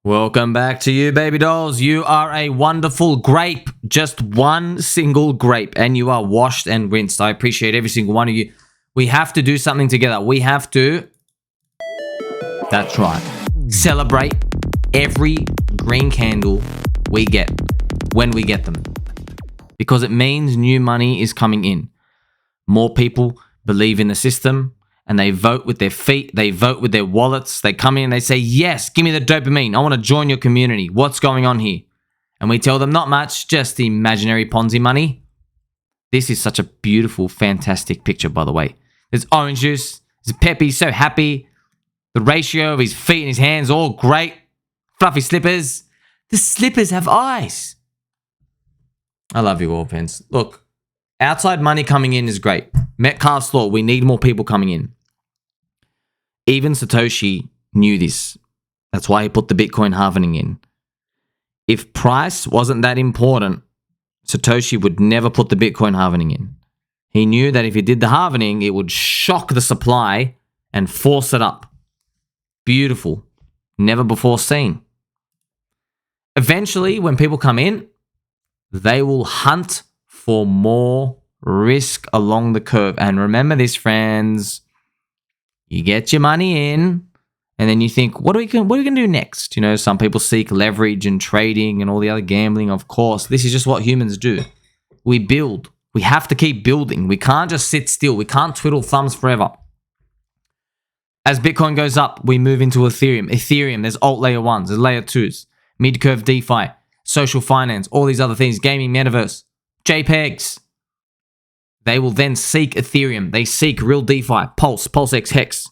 Welcome back to you, baby dolls. You are a wonderful grape. Just one single grape, and you are washed and rinsed. I appreciate every single one of you. We have to do something together. We have to... That's right. Celebrate every green candle we get when we get them. Because it means new money is coming in. More people believe in the system. And they vote with their feet, they vote with their wallets, they come in and they say, yes, give me the dopamine, I want to join your community, what's going on here? And we tell them, not much, just the imaginary Ponzi money. This is such a beautiful, fantastic picture, by the way. There's orange juice, there's Peppy, so happy. The ratio of his feet and his hands, all great. Fluffy slippers. The slippers have eyes. I love you all, Pence. Look, outside money coming in is great. Metcalfe's law, we need more people coming in. Even Satoshi knew this. That's why he put the Bitcoin halvening in. If price wasn't that important, Satoshi would never put the Bitcoin halvening in. He knew that if he did the halvening, it would shock the supply and force it up. Beautiful. Never before seen. Eventually, when people come in, they will hunt for more risk along the curve. And remember this, friends. You get your money in, and then you think, what are we going to do next? You know, some people seek leverage and trading and all the other gambling. Of course, this is just what humans do. We build. We have to keep building. We can't just sit still. We can't twiddle thumbs forever. As Bitcoin goes up, we move into Ethereum. Ethereum, there's alt layer 1s, there's layer 2s, mid-curve DeFi, social finance, all these other things, gaming, metaverse, JPEGs. They will then seek Ethereum. They seek Real DeFi, Pulse, PLSX, Hex.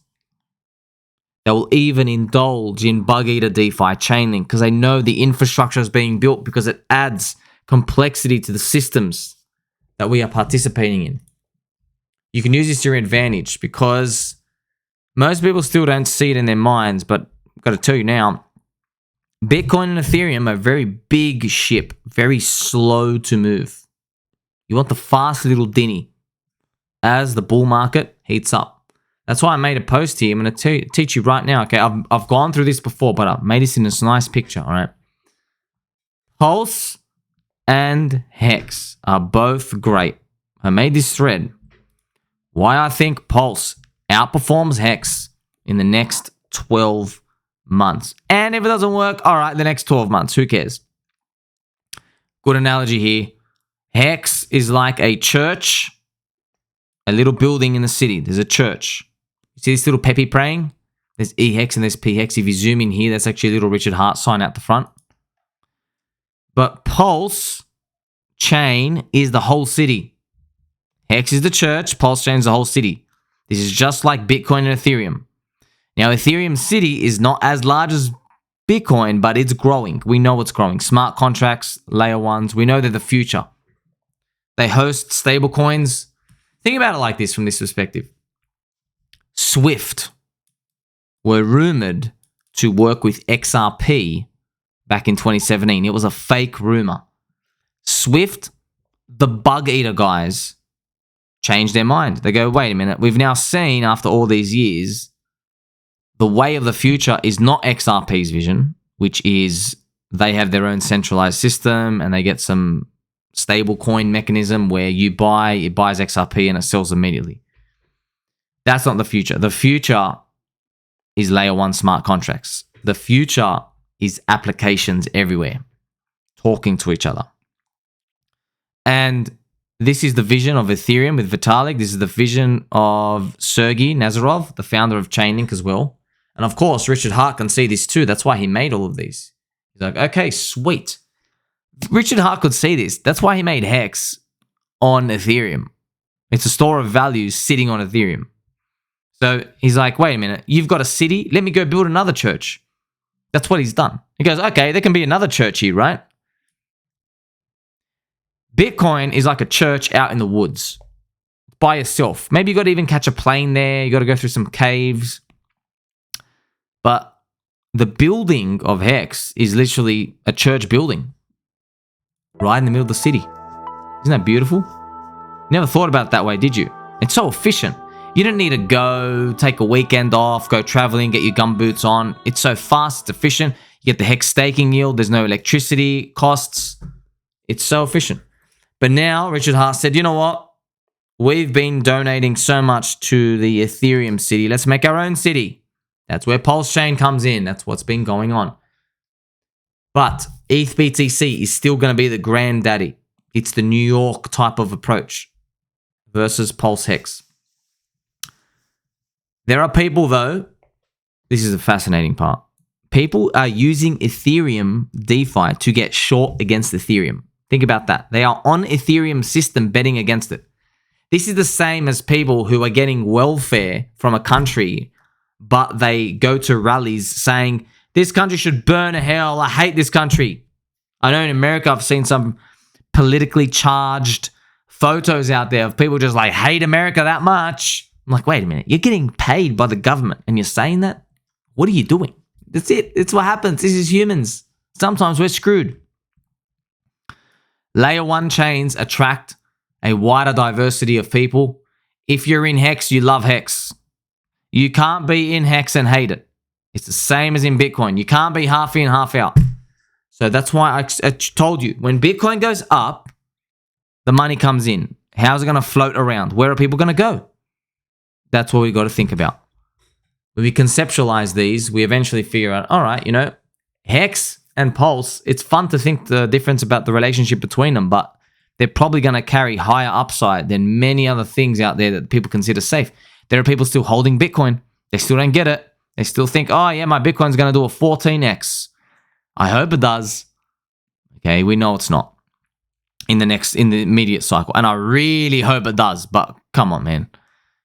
They will even indulge in Bug Eater DeFi, Chainlink, because they know the infrastructure is being built because it adds complexity to the systems that we are participating in. You can use this to your advantage because most people still don't see it in their minds, but I've got to tell you now, Bitcoin and Ethereum are a very big ship, very slow to move. You want the fast little dinny as the bull market heats up. That's why I made a post here. I'm going to teach you right now. Okay, I've gone through this before, but I've made this in this nice picture, all right? Pulse and Hex are both great. I made this thread. Why I think Pulse outperforms Hex in the next 12 months. And if it doesn't work, all right, the next 12 months. Who cares? Good analogy here. Hex is like a church, a little building in the city. There's a church. You see this little Peppy praying? There's E-Hex and there's P-Hex. If you zoom in here, that's actually a little Richard Hart sign out the front. But Pulse Chain is the whole city. Hex is the church. Pulse Chain is the whole city. This is just like Bitcoin and Ethereum. Now, Ethereum City is not as large as Bitcoin, but it's growing. We know it's growing. Smart contracts, layer 1s. We know they're the future. They host stable coins. Think about it like this from this perspective. Swift were rumored to work with XRP back in 2017. It was a fake rumor. Swift, the bug eater guys, changed their mind. They go, wait a minute. We've now seen after all these years, the way of the future is not XRP's vision, which is they have their own centralized system and they get some stable coin mechanism where it buys XRP and it sells immediately. That's not the future. The future is layer 1 smart contracts. The future is applications everywhere, talking to each other. And this is the vision of Ethereum with Vitalik. This is the vision of Sergey Nazarov, the founder of Chainlink as well. And of course, Richard Hart can see this too. That's why he made all of these. He's like, okay, sweet. Richard Hart could see this. That's why he made Hex on Ethereum. It's a store of value sitting on Ethereum. So he's like, wait a minute, you've got a city? Let me go build another church. That's what he's done. He goes, okay, there can be another church here, right? Bitcoin is like a church out in the woods by yourself. Maybe you got to even catch a plane there. You got to go through some caves. But the building of Hex is literally a church building right in the middle of the city. Isn't that beautiful? Never thought about it that way, did you? It's so efficient. You don't need to go take a weekend off, go traveling, get your gumboots on. It's so fast, it's efficient. You get the Hex staking yield. There's no electricity costs. It's so efficient. But now Richard Hart said, you know what? We've been donating so much to the Ethereum city. Let's make our own city. That's where Pulse Chain comes in. That's what's been going on. But ETH BTC is still going to be the granddaddy. It's the New York type of approach versus Pulse Hex. There are people, though, this is a fascinating part. People are using Ethereum DeFi to get short against Ethereum. Think about that. They are on Ethereum system betting against it. This is the same as people who are getting welfare from a country, but they go to rallies saying, this country should burn to hell. I hate this country. I know in America, I've seen some politically charged photos out there of people just like hate America that much. I'm like, wait a minute. You're getting paid by the government and you're saying that? What are you doing? That's it. It's what happens. This is humans. Sometimes we're screwed. Layer 1 chains attract a wider diversity of people. If you're in Hex, you love Hex. You can't be in Hex and hate it. It's the same as in Bitcoin. You can't be half in, half out. So that's why I told you, when Bitcoin goes up, the money comes in. How's it going to float around? Where are people going to go? That's what we got to think about. When we conceptualize these, we eventually figure out, all right, you know, Hex and Pulse, it's fun to think the difference about the relationship between them, but they're probably going to carry higher upside than many other things out there that people consider safe. There are people still holding Bitcoin. They still don't get it. They still think, oh yeah, my Bitcoin's going to do a 14x. I hope it does. Okay, we know it's not in the immediate cycle. And I really hope it does, but come on, man.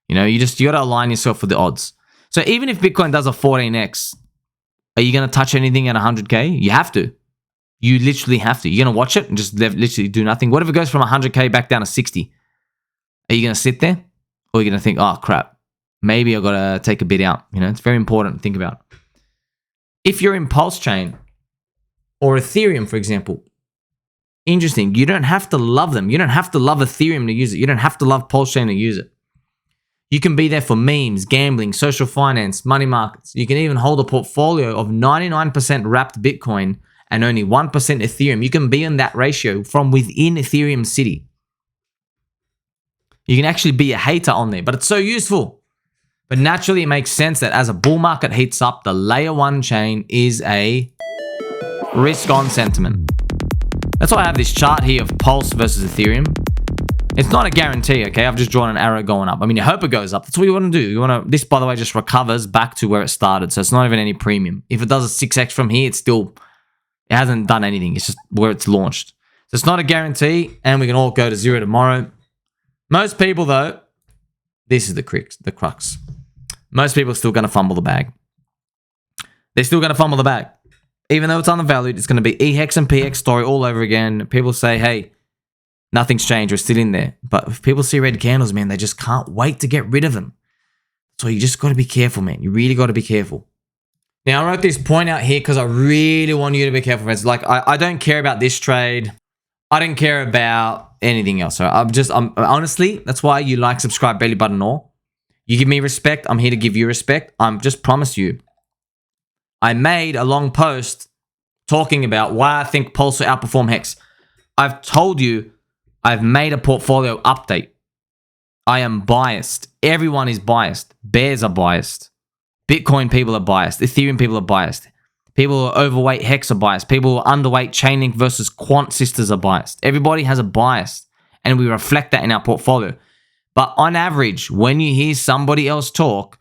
You know, you got to align yourself with the odds. So even if Bitcoin does a 14x, are you going to touch anything at 100K? You have to. You literally have to. You're going to watch it and just literally do nothing. What if it goes from 100K back down to 60? Are you going to sit there? Or are you going to think, oh, crap, maybe I've got to take a bit out? You know, it's very important to think about. If you're in Pulse Chain or Ethereum, for example, interesting. You don't have to love them. You don't have to love Ethereum to use it. You don't have to love Pulse Chain to use it. You can be there for memes, gambling, social finance, money markets. You can even hold a portfolio of 99% wrapped Bitcoin and only 1% Ethereum. You can be in that ratio from within Ethereum City. You can actually be a hater on there, but it's so useful. But naturally, it makes sense that as a bull market heats up, the layer 1 chain is a risk-on sentiment. That's why I have this chart here of Pulse versus Ethereum. It's not a guarantee, okay? I've just drawn an arrow going up. I mean, you hope it goes up. That's what you want to do. You want to. This, by the way, just recovers back to where it started, so it's not even any premium. If it does a 6x from here, it hasn't done anything. It's just where it's launched. So it's not a guarantee, and we can all go to zero tomorrow. Most people, though, this is the crux. Most people are still going to fumble the bag. They're still going to fumble the bag. Even though it's undervalued, it's going to be EHEX and PX story all over again. People say, hey, nothing's changed. We're still in there. But if people see red candles, man, they just can't wait to get rid of them. So you just got to be careful, man. You really got to be careful. Now, I wrote this point out here because I really want you to be careful, friends. Like, I don't care about this trade. I don't care about anything else. So I'm honestly, that's why you like, subscribe, belly button, all. You give me respect. I'm here to give you respect. I'm just promise you. I made a long post talking about why I think Pulse will outperform Hex. I've told you I've made a portfolio update. I am biased. Everyone is biased. Bears are biased. Bitcoin people are biased. Ethereum people are biased. People who are overweight Hex are biased. People who are underweight Chainlink versus Quant sisters are biased. Everybody has a bias, and we reflect that in our portfolio. But on average, when you hear somebody else talk,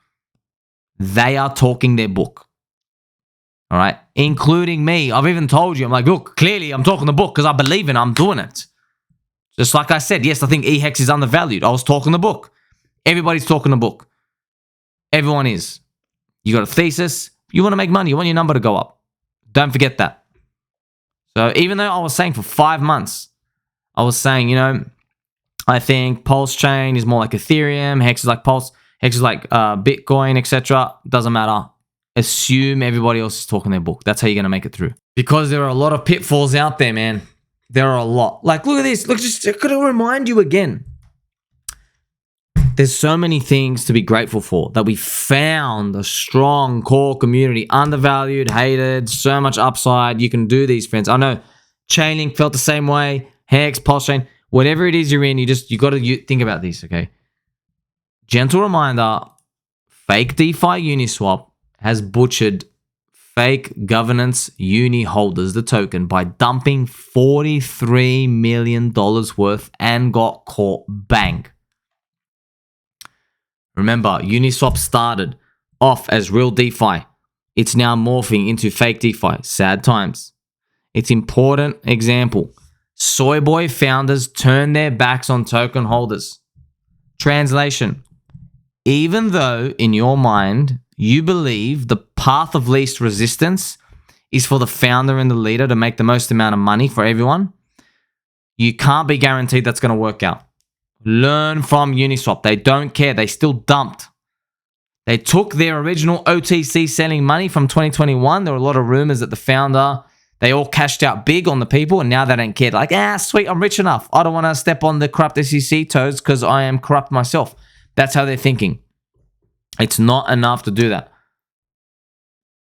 they are talking their book. All right? Including me. I've even told you, I'm like, look, clearly I'm talking the book because I believe in it. I'm doing it. Just like I said, yes, I think EHEX is undervalued. I was talking the book. Everybody's talking the book. Everyone is. You got a thesis. You want to make money. You want your number to go up. Don't forget that. So even though I was saying for 5 months, I was saying, you know, I think Pulse Chain is more like Ethereum. Hex is like Pulse. Hex is like Bitcoin, etc. Doesn't matter. Assume everybody else is talking their book. That's how you're going to make it through. Because there are a lot of pitfalls out there, man. There are a lot. Like, look at this. Look, just got to remind you again. there's so many things to be grateful for that we found a strong core community, undervalued, hated, so much upside. You can do these, friends. I know Chainlink felt the same way, Hex, Pulse Chain, whatever it is you're in, you got to think about this, okay? Gentle reminder, fake DeFi Uniswap has butchered fake governance uni holders, the token, by dumping $43 million worth and got caught bang. Remember, Uniswap started off as real DeFi. It's now morphing into fake DeFi. Sad times. It's important example. Soy Boy founders turn their backs on token holders. Translation. Even though in your mind you believe the path of least resistance is for the founder and the leader to make the most amount of money for everyone, you can't be guaranteed that's going to work out. Learn from Uniswap. They don't care. They still dumped. They took their original OTC selling money from 2021. There were a lot of rumors that the founder, they all cashed out big on the people, and now they don't care. Like, sweet, I'm rich enough. I don't want to step on the corrupt SEC toes because I am corrupt myself. That's how they're thinking. It's not enough to do that.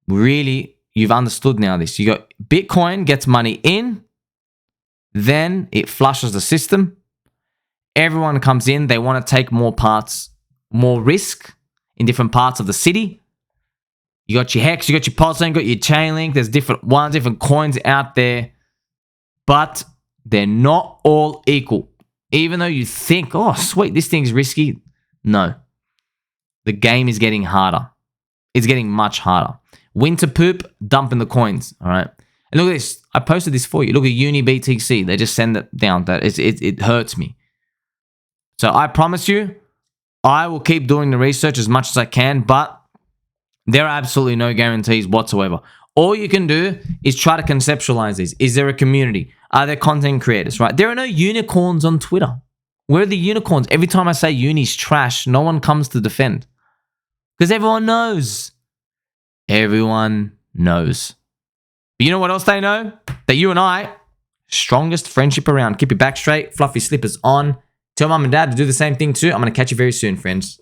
Really, you've understood now this. You got Bitcoin gets money in, then it flushes the system. Everyone comes in. They want to take more parts, more risk in different parts of the city. You got your Hex, you got your Pulse, you got your Chainlink. There's different coins out there, but they're not all equal. Even though you think, oh, sweet, this thing's risky. No. The game is getting harder. It's getting much harder. Winter poop, dumping the coins. All right. And look at this. I posted this for you. Look at Uni BTC. They just send it down. It hurts me. So I promise you, I will keep doing the research as much as I can, but there are absolutely no guarantees whatsoever. All you can do is try to conceptualize these. Is there a community? Are there content creators, right? There are no unicorns on Twitter. Where are the unicorns? Every time I say uni's trash, no one comes to defend. Because everyone knows. Everyone knows. But you know what else they know? That you and I, strongest friendship around. Keep your back straight, fluffy slippers on. Tell mum and dad to do the same thing too. I'm going to catch you very soon, friends.